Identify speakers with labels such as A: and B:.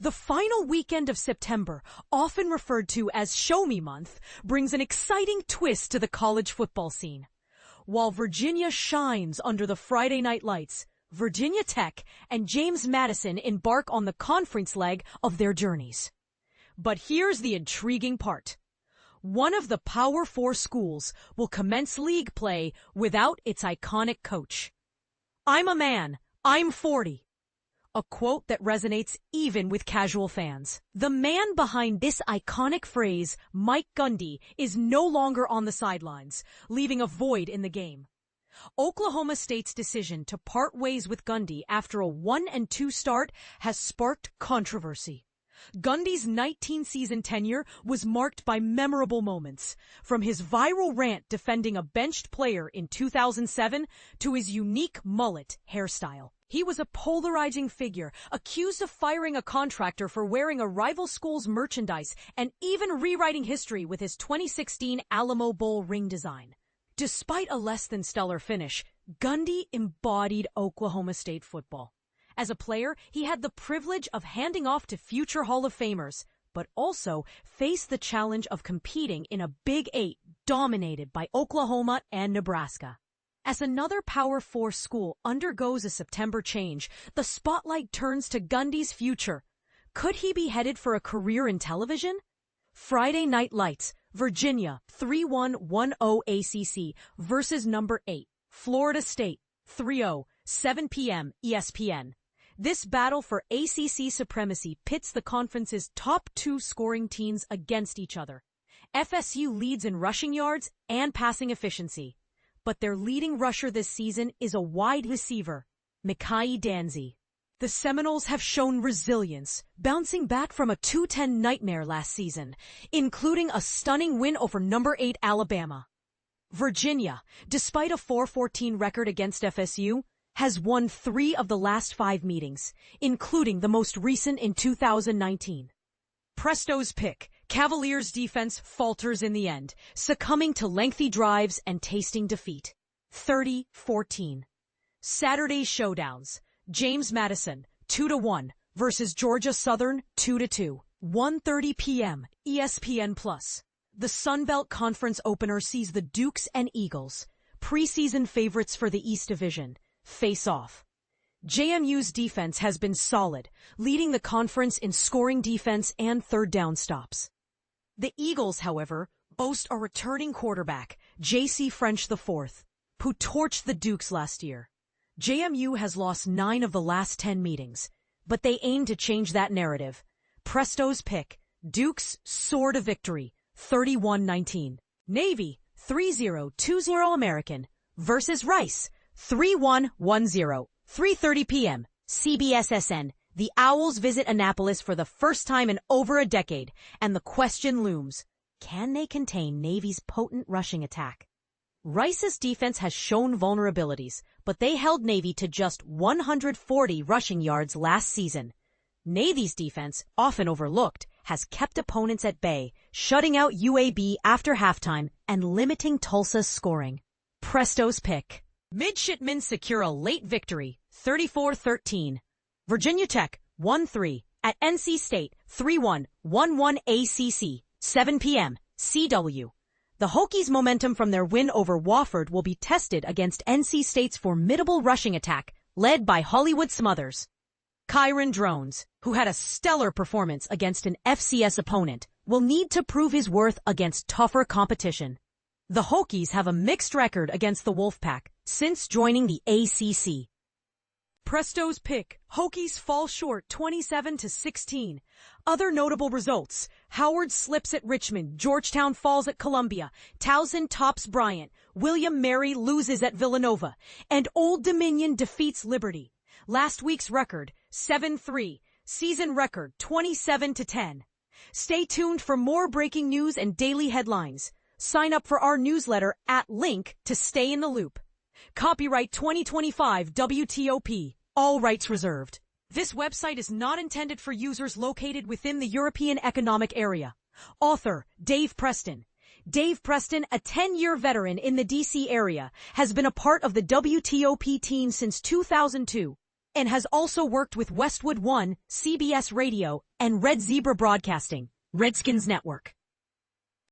A: The final weekend of September, often referred to as Show Me Month, brings an exciting twist to the college football scene. While Virginia shines under the Friday night lights, Virginia Tech and James Madison embark on the conference leg of their journeys. But here's the intriguing part. One of the Power Four schools will commence league play without its iconic coach. "I'm a man. I'm 40. A quote that resonates even with casual fans. The man behind this iconic phrase, Mike Gundy, is no longer on the sidelines, leaving a void in the game. Oklahoma State's decision to part ways with Gundy after a 1-2 start has sparked controversy. Gundy's 19-season tenure was marked by memorable moments, from his viral rant defending a benched player in 2007 to his unique mullet hairstyle. He was a polarizing figure, accused of firing a contractor for wearing a rival school's merchandise and even rewriting history with his 2016 Alamo Bowl ring design. Despite a less than stellar finish, Gundy embodied Oklahoma State football. As a player, he had the privilege of handing off to future Hall of Famers, but also faced the challenge of competing in a Big 8 dominated by Oklahoma and Nebraska. As another Power Four school undergoes a September change, the spotlight turns to Gundy's future. Could he be headed for a career in television? Friday Night Lights, Virginia 3-1-1-0 ACC versus number 8, Florida State 3-0, 7 p.m. ESPN. This battle for ACC supremacy pits the conference's top two scoring teams against each other. FSU leads in rushing yards and passing efficiency, but their leading rusher this season is a wide receiver, Mekhi Danzy. The Seminoles have shown resilience, bouncing back from a 2-10 nightmare last season, including a stunning win over number 8 Alabama. Virginia, despite a 4-14 record against FSU, has won 3 of the last 5 meetings, including the most recent in 2019. Presto's pick, Cavaliers' defense falters in the end, succumbing to lengthy drives and tasting defeat. 30-14. Saturday's Showdowns, James Madison 2-1 versus Georgia Southern 2-2. 1:30 p.m. ESPN+. The Sun Belt Conference opener sees the Dukes and Eagles, preseason favorites for the East Division, face off. JMU's defense has been solid, leading the conference in scoring defense and third down stops. The Eagles, however, boast a returning quarterback, J.C. French IV, who torched the Dukes last year. JMU has lost 9 of the last 10 meetings, but they aim to change that narrative. Presto's pick, Dukes soar to victory, 31-19. Navy 3-0-2-0 American versus Rice 3-1-1-0, 3:30 p.m. CBS-SN. The Owls visit Annapolis for the first time in over a decade, and the question looms, can they contain Navy's potent rushing attack? Rice's defense has shown vulnerabilities, but they held Navy to just 140 rushing yards last season. Navy's defense, often overlooked, has kept opponents at bay, shutting out UAB after halftime and limiting Tulsa's scoring. Presto's pick. Midshipmen secure a late victory, 34-13. Virginia Tech 1-3 at NC State 3-1-1-1 ACC, 7 p.m. CW. The Hokies' momentum from their win over Wofford will be tested against NC State's formidable rushing attack, led by Hollywood Smothers. Kyron Drones, who had a stellar performance against an FCS opponent, will need to prove his worth against tougher competition. The Hokies have a mixed record against the Wolfpack since joining the ACC. Presto's pick, Hokies fall short 27-16. Other notable results, Howard slips at Richmond, Georgetown falls at Columbia, Towson tops Bryant, William Mary loses at Villanova, and Old Dominion defeats Liberty. Last week's record, 7-3, season record 27-10. Stay tuned for more breaking news and daily headlines. Sign up for our newsletter at link to stay in the loop. Copyright 2025 WTOP. All rights reserved. This website is not intended for users located within the European Economic Area. Author, Dave Preston. Dave Preston, a 10-year veteran in the D.C. area, has been a part of the WTOP team since 2002. and has also worked with Westwood One, CBS Radio, and Red Zebra Broadcasting, Redskins Network.